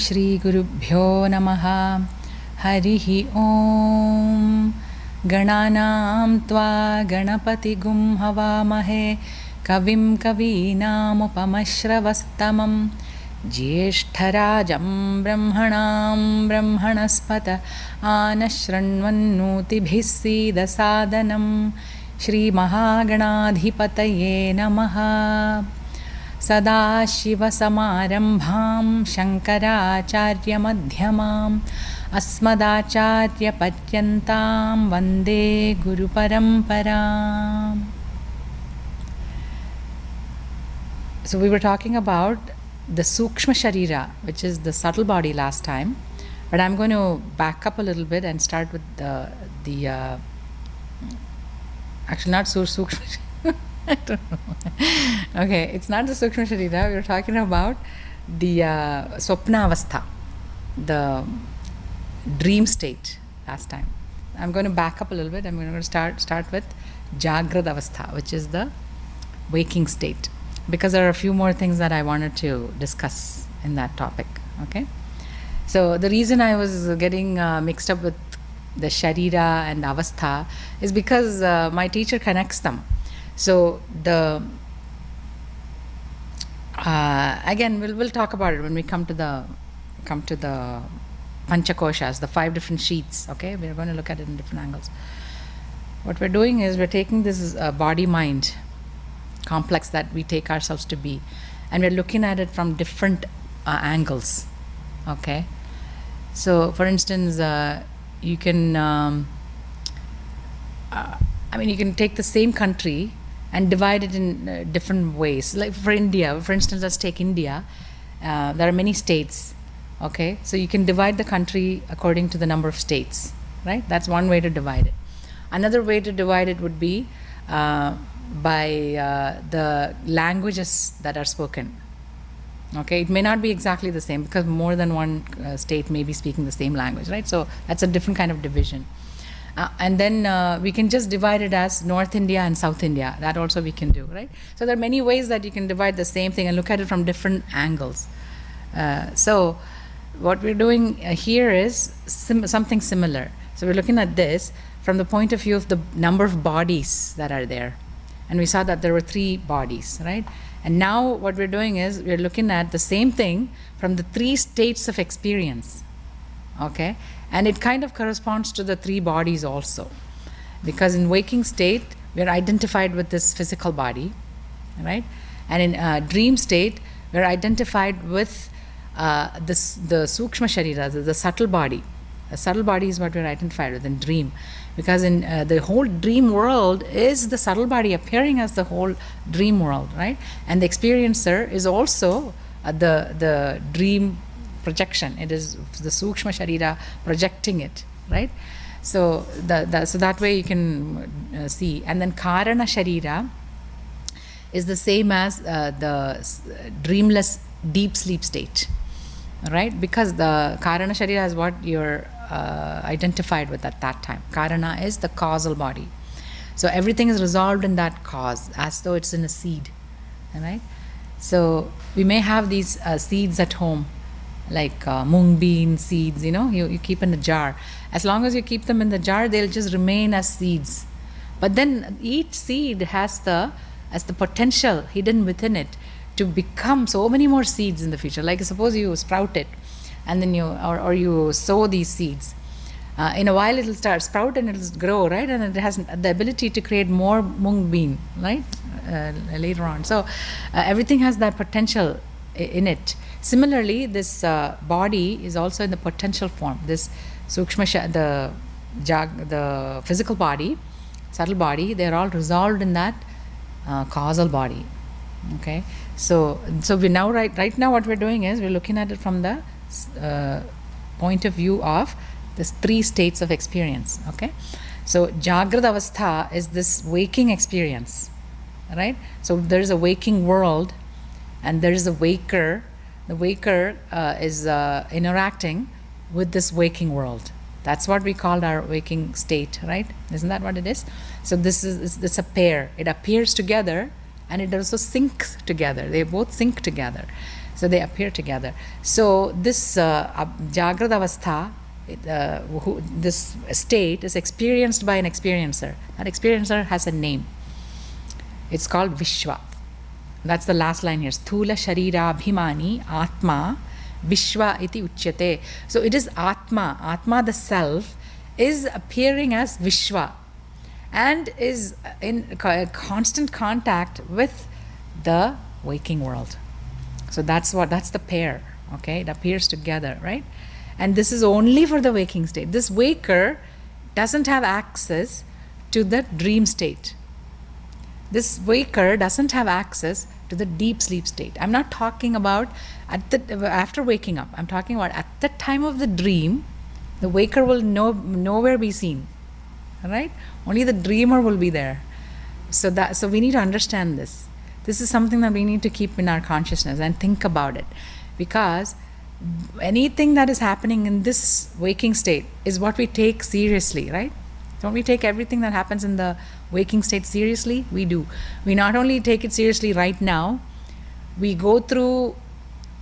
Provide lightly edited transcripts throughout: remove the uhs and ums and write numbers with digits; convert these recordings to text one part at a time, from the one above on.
Shri Gurubhyo Namaha. Harihi Om. Gananam Tva Ganapati Gum Havamahe Kavim Kavinam Upamashravastamam Jyeshtarajam Brahmanam Brahmanaspata Anashranvannutibhis Sida Sadanam Shri Mahaganadhipataye Namaha. Sadashivasamarambham Shankaracharya Madhyamam Asmadacharya Patyantam Vande Guru Paramparam. So we were talking about the Sukshma Sharira, which is the subtle body last time, but I'm going to back up a little bit and start with the actually not Sukshma. I don't know. Okay, it's not the Sukshma Sharira. We were talking about the Swapna Avastha, the dream state last time. I'm going to back up a little bit. I'm going to start with Jagrad Avastha, which is the waking state, because there are a few more things that I wanted to discuss in that topic. Okay, so the reason I was getting mixed up with the Sharira and Avastha is because my teacher connects them. So the again we'll talk about it when we come to the Panchakoshas, the 5 different sheets. Okay, we're going to look at it in different angles. What we're doing is we're taking this body-mind complex that we take ourselves to be, and we're looking at it from different angles. Okay, so for instance, you can you can take the same country and divide it in different ways. Like for India, for instance, let's take India. There are many states. Okay, so you can divide the country according to the number of states, right? That's one way to divide it. Another way to divide it would be by the languages that are spoken. Okay, it may not be exactly the same because more than one state may be speaking the same language, right? So that's a different kind of division. And then we can just divide it as North India and South India. That also we can do, right? So there are many ways that you can divide the same thing and look at it from different angles. So what we're doing here is something similar. So we're looking at this from the point of view of the number of bodies that are there. And we saw that there were 3 bodies, right? And now what we're doing is we're looking at the same thing from the 3 states of experience. Okay? And it kind of corresponds to the 3 bodies also. Because in waking state, we're identified with this physical body, right? And in dream state, we're identified with the Sukshma Sharira, the subtle body. The subtle body is what we're identified with in dream. Because in the whole dream world is the subtle body appearing as the whole dream world, right? And the experiencer is also the dream projection. It is the Sukshma Sharira projecting it, right? So so that way you can see. And then Karana Sharira is the same as the dreamless deep sleep state, right? Because the Karana Sharira is what you're identified with at that time. Karana is the causal body. So everything is resolved in that cause, as though it's in a seed, right? So we may have these seeds at home, like mung bean seeds, you keep in a jar. As long as you keep them in the jar, they'll just remain as seeds. But then each seed has the potential hidden within it to become so many more seeds in the future. Like suppose you sprout it, and then you sow these seeds. In a while it'll start sprout and it'll grow, right? And it has the ability to create more mung bean, right? Later on. So everything has that potential in it. Similarly, this body is also in the potential form. This Sukshma, the physical body, subtle body, they're all resolved in that causal body. Okay, so we now right now what we're doing is we're looking at it from the point of view of this 3 states of experience. Okay, so Jagrad Avastha is this waking experience, right? So there is a waking world, and there is a waker. The waker is interacting with this waking world. That's what we call our waking state, right? Isn't that what it is? So it's a pair. It appears together and it also syncs together. They both sync together. So they appear together. So this Jagrata Avastha, this state is experienced by an experiencer. That experiencer has a name. It's called Vishwa. That's the last line here. Sthula Sharira Abhimani Atma Vishwa iti uchyate. So it is Atma. Atma, the self, is appearing as Vishwa and is in constant contact with the waking world. So that's the pair, okay? It appears together, right? And this is only for the waking state. This waker doesn't have access to the dream state. This waker doesn't have access to the deep sleep state. I'm not talking about after waking up. I'm talking about at the time of the dream, the waker will nowhere be seen. All right? Only the dreamer will be there. So we need to understand this. This is something that we need to keep in our consciousness and think about it, because anything that is happening in this waking state is what we take seriously, right? Don't we take everything that happens in the waking state seriously? We do. We not only take it seriously right now, we go through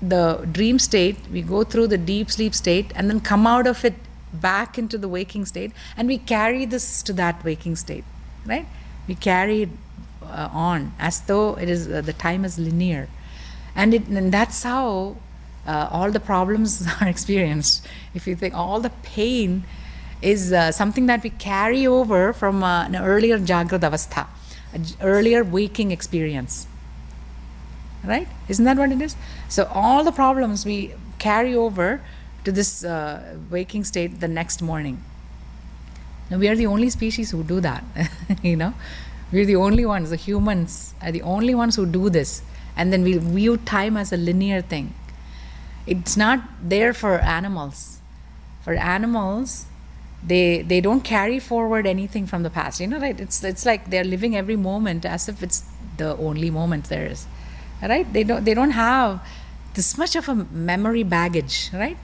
the dream state, we go through the deep sleep state, and then come out of it back into the waking state, and we carry this to that waking state, right? We carry it on as though it is the time is linear, and that's how all the problems are experienced. If you think, all the pain is something that we carry over from an earlier Jagrata Avastha, an earlier waking experience, right? Isn't that what it is? So all the problems we carry over to this waking state the next morning. Now, we are the only species who do that. We're the only ones. The humans are the only ones who do this, and then we view time as a linear thing. It's not there for animals. For animals, they don't carry forward anything from the past, right? It's like they're living every moment as if it's the only moment there is, right? They don't have this much of a memory baggage, right?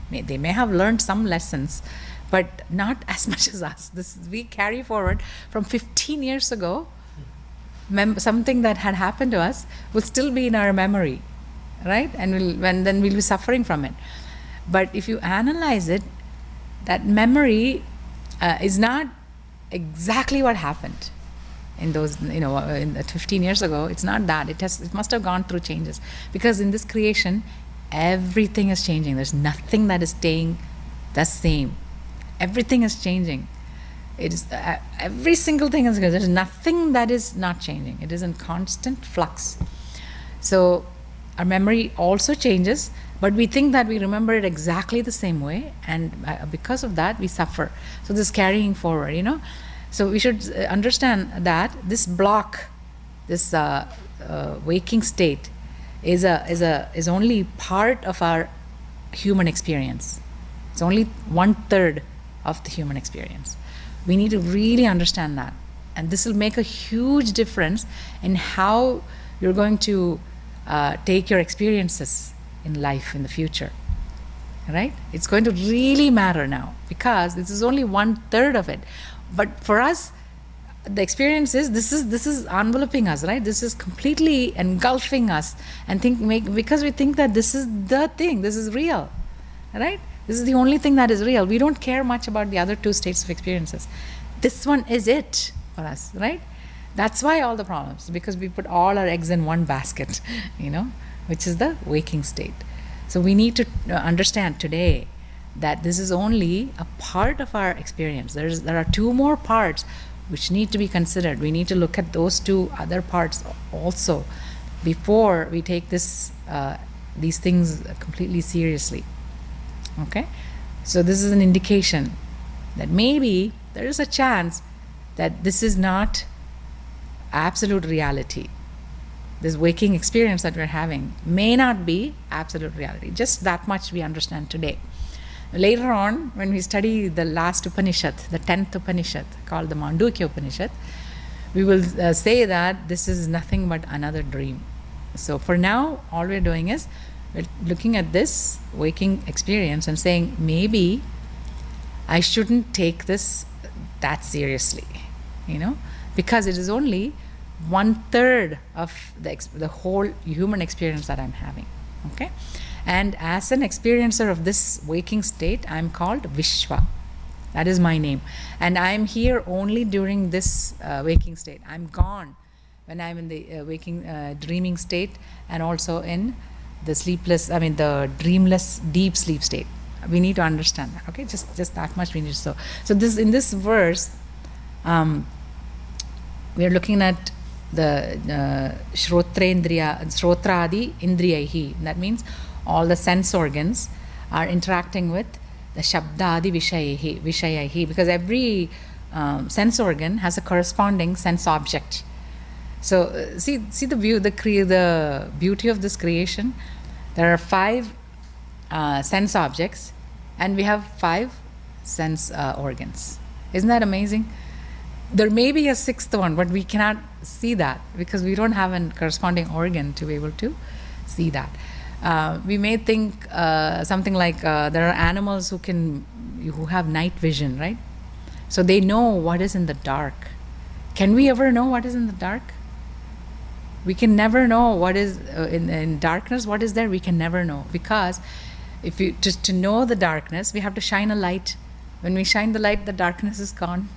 They may have learned some lessons, but not as much as us. We carry forward from 15 years ago. Something that had happened to us will still be in our memory, right? And then we'll be suffering from it. But if you analyze it, that memory is not exactly what happened in those, in 15 years ago. It's not that. It must have gone through changes, because in this creation, everything is changing. There's nothing that is staying the same. Everything is changing. It is every single thing is good. There's nothing that is not changing. It is in constant flux. So our memory also changes, but we think that we remember it exactly the same way, and because of that we suffer. So this carrying forward, So we should understand that this block, this waking state, is only part of our human experience. It's only 1/3 of the human experience. We need to really understand that, and this will make a huge difference in how you're going to take your experiences in life in the future, right? It's going to really matter now, because this is only 1/3 of it. But for us, the experience is this is enveloping us, right? This is completely engulfing us, and because we think that this is the thing, this is real, right? This is the only thing that is real. We don't care much about the other two states of experiences. This one is it for us, right? That's why all the problems, because we put all our eggs in one basket, which is the waking state. So we need to understand today that this is only a part of our experience. There are two more parts which need to be considered. We need to look at those two other parts also before we take these things completely seriously. Okay? So this is an indication that maybe there is a chance that this is not absolute reality. This waking experience that we're having may not be absolute reality. Just that much we understand today. Later on, when we study the last Upanishad, the 10th Upanishad, called the Mandukya Upanishad, we will say that this is nothing but another dream. So for now, all we're doing is we're looking at this waking experience and saying, maybe I shouldn't take this that seriously, because it is only 1/3 of the whole human experience that I'm having. Okay, and as an experiencer of this waking state, I'm called Vishwa. That is my name, and I'm here only during this waking state. I'm gone when I'm in the waking dreaming state, and also in the sleepless, I mean the dreamless deep sleep state. We need to understand that. Okay, just that much we need to. So this, in this verse, we are looking at the shrotradi indriyahi. That means all the sense organs are interacting with the shabdadi vishayahi, because every sense organ has a corresponding sense object. So see the view, the beauty of this creation. There are 5 sense objects, and we have 5 sense organs. Isn't that amazing? There may be a 6th one, but we cannot see that because we don't have a corresponding organ to be able to see that. We may think something like there are animals who have night vision, right? So they know what is in the dark. Can we ever know what is in the dark? We can never know what is in darkness. What is there? We can never know, because if you to know the darkness, we have to shine a light. When we shine the light, the darkness is gone.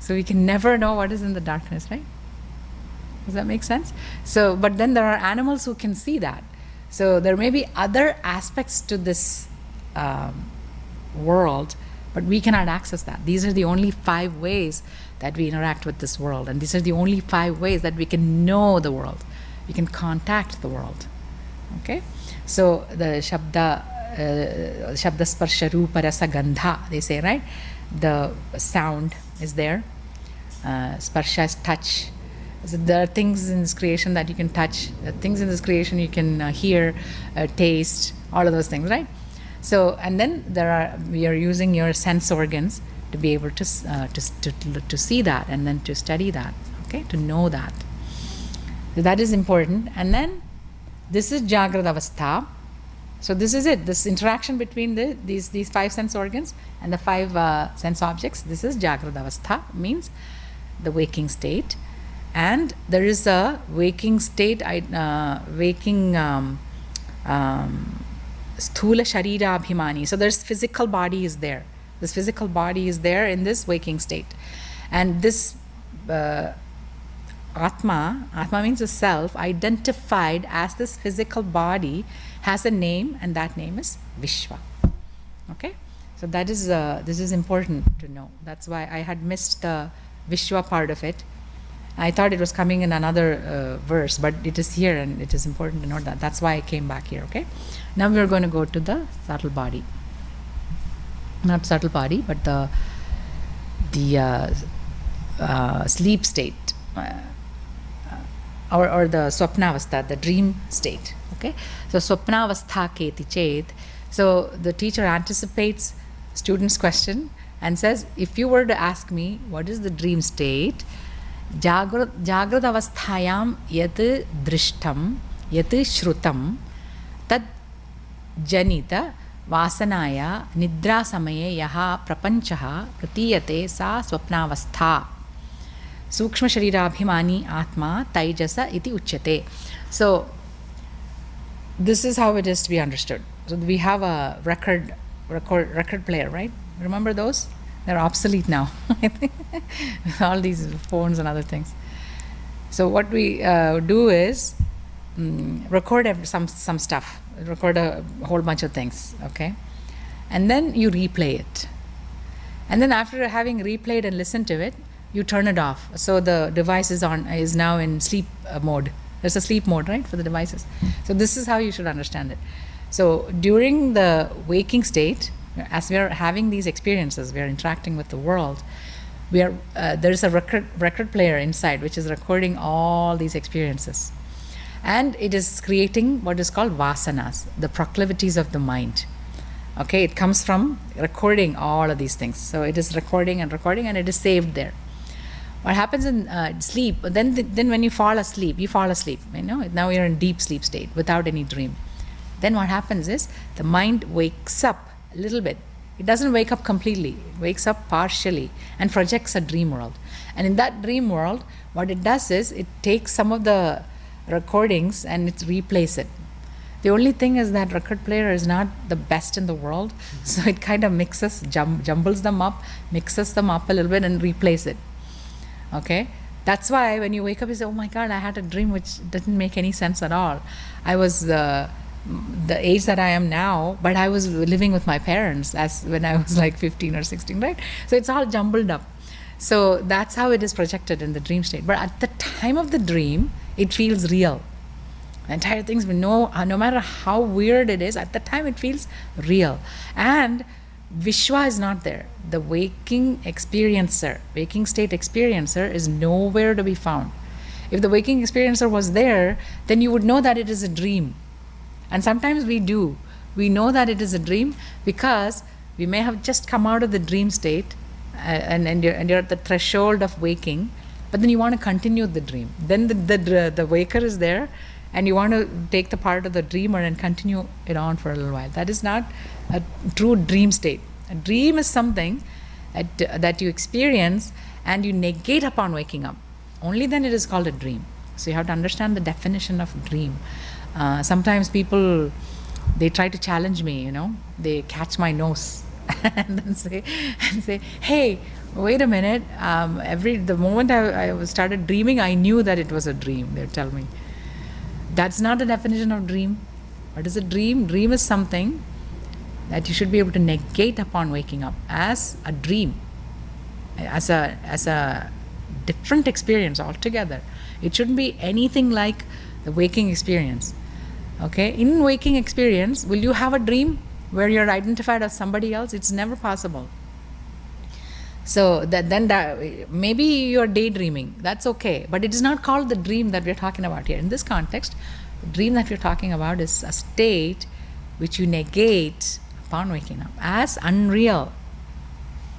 So we can never know what is in the darkness, right? Does that make sense? So, but then there are animals who can see that. So there may be other aspects to this world, but we cannot access that. These are the only 5 ways that we interact with this world, and these are the only 5 ways that we can know the world. We can contact the world. Okay? So the shabda sparsha rupa rasa gandha, they say, right? The sound is there. Sparsha is touch. So there are things in this creation that you can touch. Things in this creation you can hear, taste, all of those things, right? So, and then we are using your sense organs to be able to see that, and then to study that, okay, to know that. So that is important. And then this is Jagrad Avastha. So this is it. This interaction between these 5 sense organs and the 5 sense objects. This is Jagrad Avastha, means the waking state. And there is a waking state, waking sthula sharira abhimani. So there's physical body is there. This physical body is there in this waking state. And this Atma means the self, identified as this physical body, has a name, and that name is Vishwa. Okay? So that is, this is important to know. That's why I had missed the Vishwa part of it. I thought it was coming in another verse, but it is here, and it is important to note that. That's why I came back here, okay? Now we are going to go to the subtle body. Not subtle body, but the sleep state, or the swapnavastha, the dream state, okay? So swapnavastha keti chet. So the teacher anticipates student's question and says, if you were to ask me, what is the dream state? Jagrad avasthayam yat drishtam, yat shrutam, tad janita vasanaya nidra samaye yaha prapanchaha pratiyate sa swapnavastha. Sukshma sharira abhimani atma taijasa iti uchyate. So this is how it is to be understood. So we have a record player, right? Remember those? They're obsolete now. With all these phones and other things. So what we do is record some stuff, record a whole bunch of things, okay? And then you replay it. And then after having replayed and listened to it, you turn it off. So the device is now in sleep mode. There's a sleep mode, right, for the devices. So this is how you should understand it. So during the waking state, as we are having these experiences, we are interacting with the world, there is a record player inside which is recording all these experiences. And it is creating what is called vasanas, the proclivities of the mind. Okay, it comes from recording all of these things. So it is recording, and it is saved there. What happens in sleep, then when you fall asleep, you know, now you're in deep sleep state without any dream. Then what happens is the mind wakes up a little bit. It doesn't wake up completely, it wakes up partially and projects a dream world. And in that dream world, what it does is it takes some of the recordings and it replays it. The only thing is that record player is not the best in the world, so it kind of mixes, jumbles them up, mixes them up a little bit and replays it. Okay? That's why when you wake up, you say, oh my God, I had a dream which didn't make any sense at all. I was the age that I am now, but I was living with my parents as when I was like 15 or 16, right? So it's all jumbled up. So that's how it is projected in the dream state. But at the time of the dream, it feels real. The entire thing's been no matter how weird it is, at the time it feels real. And Vishwa is not there. The waking experiencer, waking state experiencer is nowhere to be found. If the waking experiencer was there, then you would know that it is a dream. And sometimes we do. We know that it is a dream because we may have just come out of the dream state and you're at the threshold of waking, but then you want to continue the dream. Then the waker is there and you want to take the part of the dreamer and continue it on for a little while. That is not a true dream state. A dream is something that you experience and you negate upon waking up. Only then it is called a dream. So you have to understand the definition of dream. Sometimes people, they try to challenge me, they catch my nose and then say, hey, wait a minute, the moment I started dreaming, I knew that it was a dream, they tell me. That's not the definition of dream. What is a dream? Dream is something that you should be able to negate upon waking up as a dream, as a different experience altogether. It shouldn't be anything like the waking experience. Okay? In waking experience, will you have a dream where you're identified as somebody else? It's never possible. So maybe you're daydreaming. That's okay. But it is not called the dream that we're talking about here. In this context, the dream that we're talking about is a state which you negate upon waking up as unreal.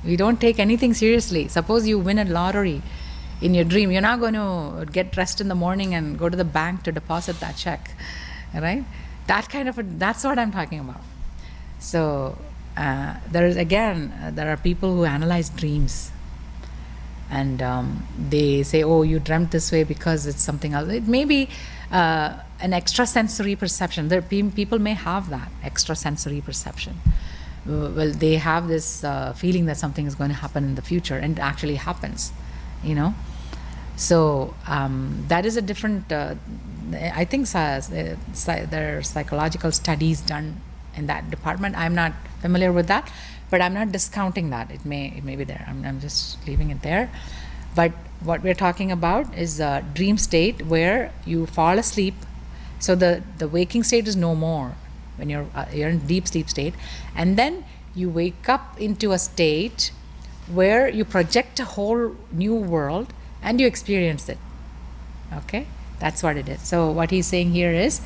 We don't take anything seriously. Suppose you win a lottery in your dream. You're not going to get dressed in the morning and go to the bank to deposit that check. Right? That's what I'm talking about. So there are people who analyze dreams and they say, oh, you dreamt this way because it's something else. It may be an extrasensory perception. People may have that extrasensory perception. Well, they have this feeling that something is going to happen in the future, and it actually happens, So that is a different, I think there are psychological studies done in that department. I'm not familiar with that, but I'm not discounting that. It may be there. I'm just leaving it there. But what we're talking about is a dream state where you fall asleep. So the waking state is no more when you're in deep sleep state, and then you wake up into a state where you project a whole new world and you experience it. Okay, that's what it is. So what he's saying here is,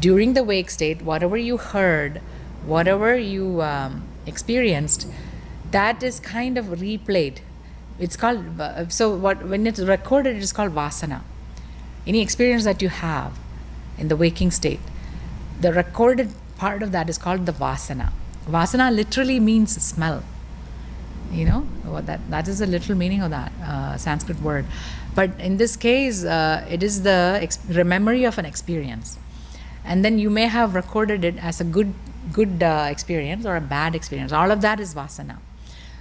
during the wake state, whatever you heard, whatever you experienced, that is kind of replayed. It's called, when it's recorded, it is called vasana. Any experience that you have in the waking state, the recorded part of that is called the vasana. Vasana literally means smell. That is the literal meaning of that Sanskrit word. But in this case, it is the memory of an experience. And then you may have recorded it as a good experience or a bad experience. All of that is vasana.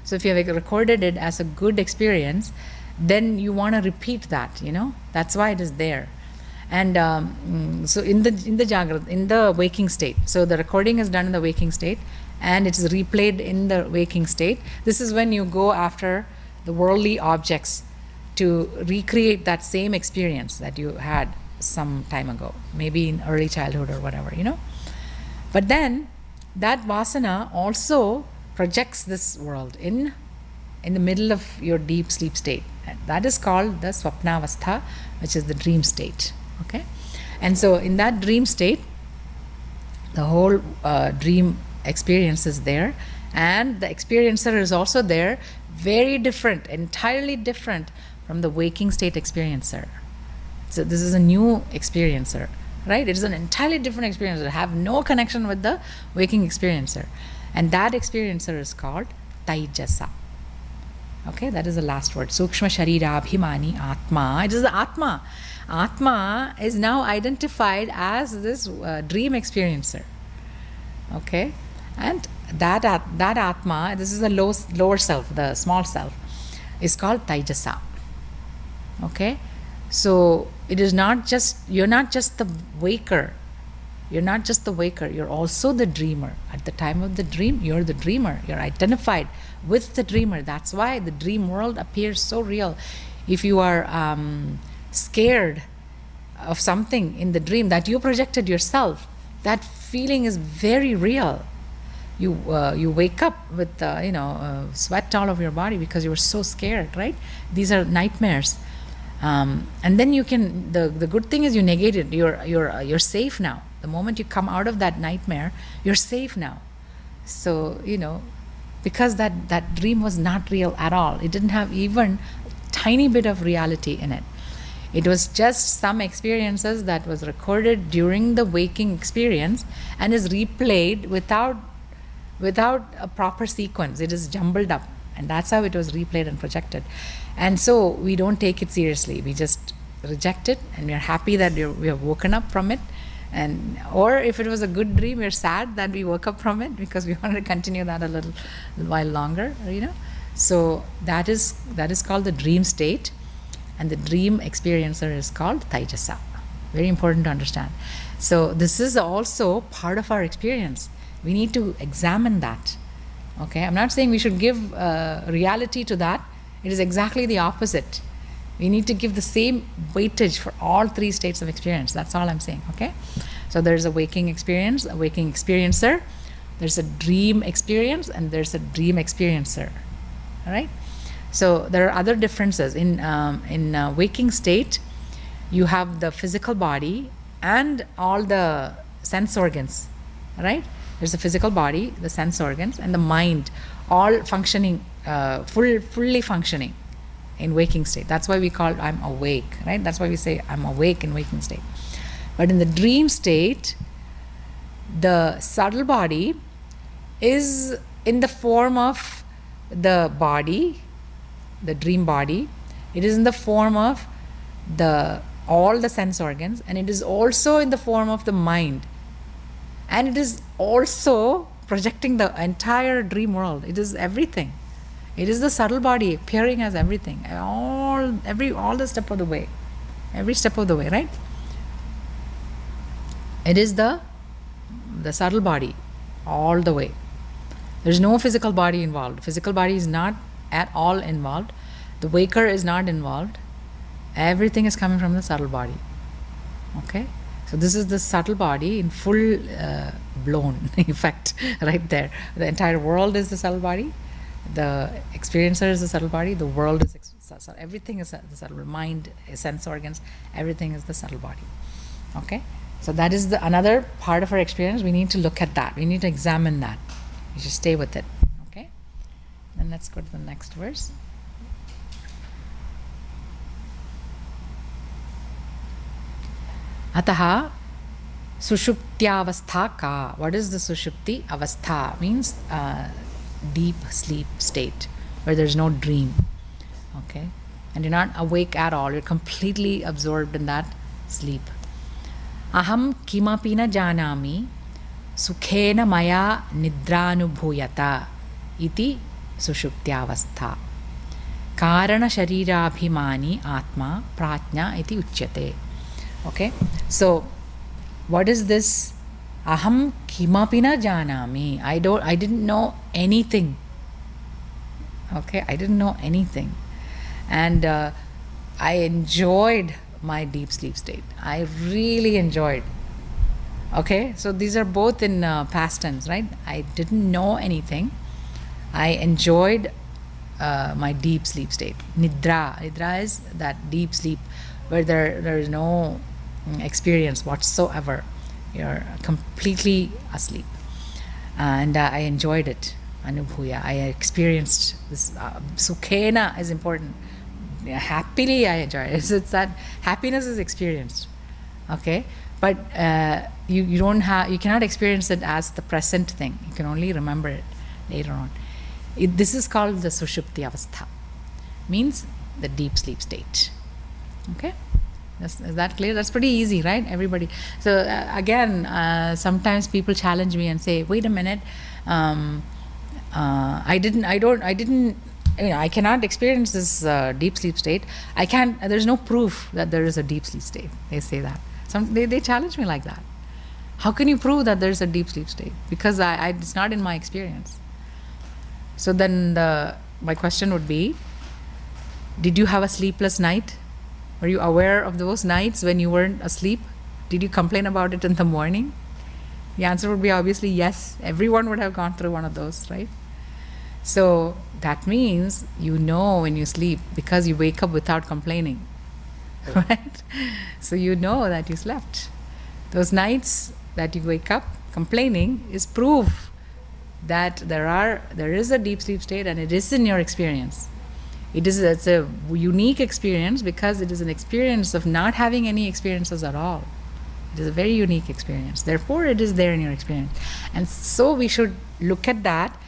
So if you have recorded it as a good experience, then you want to repeat that. That's why it is there. And so in the waking state. So the recording is done in the waking state, and it is replayed in the waking state. This is when you go after the worldly objects to recreate that same experience that you had some time ago, maybe in early childhood or whatever, But then that vasana also projects this world in the middle of your deep sleep state. That is called the swapnavastha, which is the dream state. Okay? And so in that dream state, the whole dream experience is there, and the experiencer is also there, very different, entirely different from the waking state experiencer. So this is a new experiencer, right? It is an entirely different experiencer, have no connection with the waking experiencer. And that experiencer is called Taijasa. Okay, that is the last word. Sukshma Sharira Abhimani Atma. It is the Atma. Atma is now identified as this dream experiencer. Okay, and that Atma, this is the lower self, the small self, is called Taijasa. Okay, so it is not just, you're not just the waker. You're not just the waker, you're also the dreamer. At the time of the dream, you're the dreamer. You're identified with the dreamer. That's why the dream world appears so real. If you are scared of something in the dream that you projected yourself, that feeling is very real. You wake up with sweat all over your body because you were so scared, right? These are nightmares. And then you can, the good thing is you negate it. You're safe now. The moment you come out of that nightmare, you're safe now. So, because that dream was not real at all. It didn't have even a tiny bit of reality in it. It was just some experiences that was recorded during the waking experience and is replayed without a proper sequence. It is jumbled up, and that's how it was replayed and projected. And so we don't take it seriously. We just reject it, and we are happy that we have woken up from it. Or if it was a good dream, we're sad that we woke up from it because we wanted to continue that a little while longer, So that is called the dream state, and the dream experiencer is called Taijasa. Very important to understand. So this is also part of our experience. We need to examine that. Okay, I'm not saying we should give reality to that. It is exactly the opposite. We need to give the same weightage for all three states of experience. That's all I'm saying, okay? So there's a waking experience, a waking experiencer, there's a dream experience, and there's a dream experiencer, all right? So there are other differences. In waking state, you have the physical body and all the sense organs, right? There's the physical body, the sense organs, and the mind, all functioning, fully functioning in waking state. That's why we call I'm awake, right? That's why we say I'm awake in waking state. But in the dream state, the subtle body is in the form of the body, the dream body. It is in the form of all the sense organs, and it is also in the form of the mind. And it is also projecting the entire dream world. It is everything. It is the subtle body appearing as everything, all the step of the way, every step of the way, right? It is the subtle body all the way. There's no physical body involved. Physical body is not at all involved. The waker is not involved. Everything is coming from the subtle body. Okay? So this is the subtle body in full blown effect right there. The entire world is the subtle body. The experiencer is the subtle body. The world is everything is the subtle mind, sense organs. Everything is the subtle body. Okay, so that is another part of our experience. We need to look at that. We need to examine that. We should stay with it. Okay, then let's go to the next verse. Ataha sushuptyavastha ka. What is the sushupti avastha? Means deep sleep state where there's no dream. Okay, and you're not awake at all. You're completely absorbed in that sleep. Aham kimapi na janami sukhena maya nidranubhuyata iti sushuptyavastha. Karana sharirabhimani atma prajna iti uchyate. Okay, so what is this? Aham kimapi na janami. I didn't know anything. Okay, I didn't know anything. And I enjoyed my deep sleep state. I really enjoyed. Okay, so these are both in past tense, right? I didn't know anything. I enjoyed my deep sleep state. Nidra. Nidra is that deep sleep where there is no experience whatsoever. You're completely asleep. And I enjoyed it. Anubhuya. I experienced this. Sukhena is important. Happily I enjoy it. It's that happiness is experienced. Okay? But you cannot experience it as the present thing. You can only remember it later on. This is called the sushupti avastha. means the deep sleep state. Okay, is that clear? That's pretty easy, right? Everybody. So again, sometimes people challenge me and say, wait a minute, I cannot experience this deep sleep state. I can't, there's no proof that there is a deep sleep state. They say that. They challenge me like that. How can you prove that there's a deep sleep state? Because it's not in my experience. So then my question would be, did you have a sleepless night? Were you aware of those nights when you weren't asleep? Did you complain about it in the morning? The answer would be obviously yes. Everyone would have gone through one of those, right? So that means you know when you sleep because you wake up without complaining, right? So you know that you slept. Those nights that you wake up complaining is proof that there is a deep sleep state, and it is in your experience. It's a unique experience because it is an experience of not having any experiences at all. It is a very unique experience. Therefore, it is there in your experience. And so we should look at that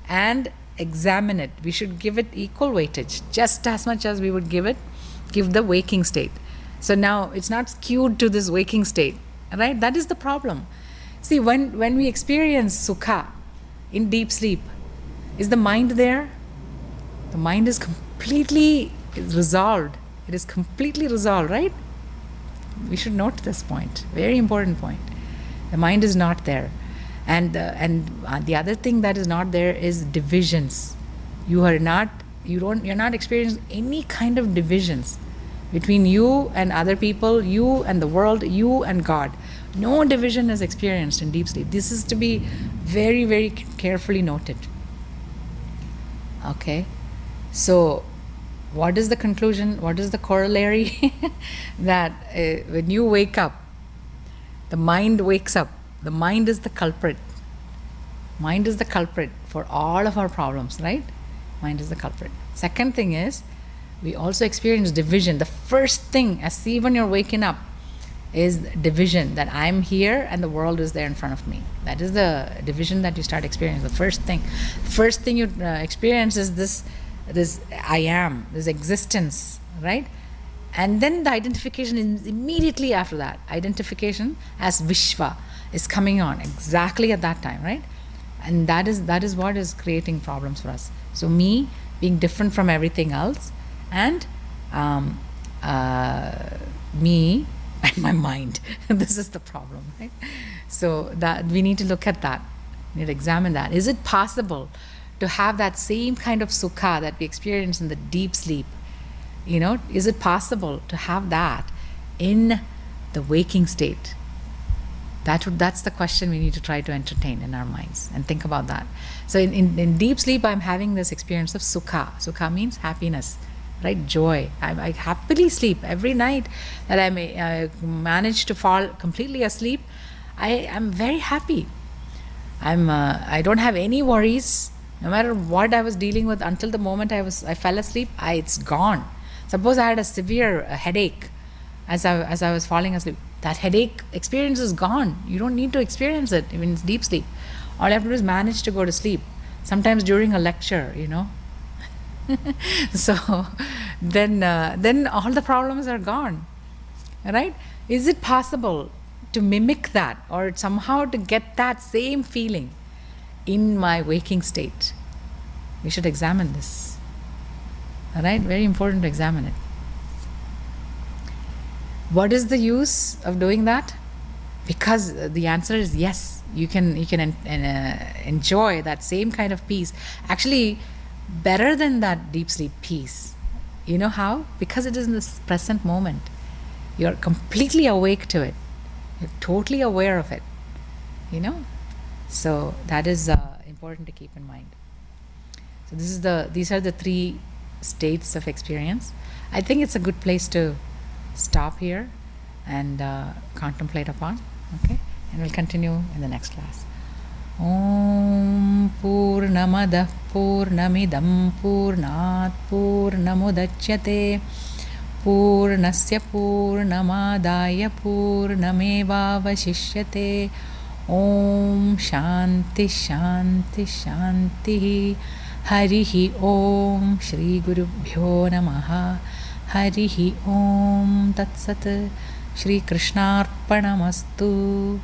and examine it. We should give it equal weightage, just as much as we would give the waking state. So now it's not skewed to this waking state, right? That is the problem. See, when we experience sukha in deep sleep, is the mind there? The mind is completely resolved. It is completely resolved, right? We should note this point. Very important point. The mind is not there. And the other thing that is not there is divisions. You're not experiencing any kind of divisions between you and other people, you and the world, you and God. No division is experienced in deep sleep. This is to be very, very carefully noted. Okay? So, what is the conclusion? What is the corollary? That when you wake up, the mind wakes up. The mind is the culprit. Mind is the culprit for all of our problems, right? Mind is the culprit. Second thing is, we also experience division. The first thing, as see when you're waking up, is division, that I'm here and the world is there in front of me. That is the division that you start experiencing. The first thing you experience is this I am, this existence, right? And then the identification is immediately after that. Identification as Vishwa is coming on exactly at that time, right? And that is what is creating problems for us. So me being different from everything else, and me and my mind. This is the problem, right? So that we need to look at that. We need to examine that. Is it possible to have that same kind of sukha that we experience in the deep sleep? Is it possible to have that in the waking state? That's the question we need to try to entertain in our minds and think about that. So in deep sleep, I'm having this experience of sukha. Sukha means happiness, right? Joy. I happily sleep every night that I manage to fall completely asleep. I am very happy. I don't have any worries. No matter what I was dealing with until the moment I fell asleep, it's gone. Suppose I had a severe headache as I was falling asleep. That headache experience is gone. You don't need to experience it even in deep sleep. All you have to do is manage to go to sleep. Sometimes during a lecture, So then all the problems are gone, right? Is it possible to mimic that or somehow to get that same feeling in my waking state? We should examine this. All right? Very important to examine it. What is the use of doing that? Because the answer is yes. You can enjoy that same kind of peace. Actually, better than that deep sleep peace. You know how? Because it is in this present moment. You're completely awake to it. You're totally aware of it. So that is important to keep in mind. So these are the three states of experience. I think it's a good place to stop here and contemplate upon. Okay, and we'll continue in the next class. Om Purnamadah Purnamidam Purnat Purnamudachyate Purnasya Purnamadaya Purnamevavashishyate. Om Shanti Shanti Shanti. Harihi Om Shri Gurubhyo Namaha. Harihi Om Tat Sat. Shri Krishnarpanamastu.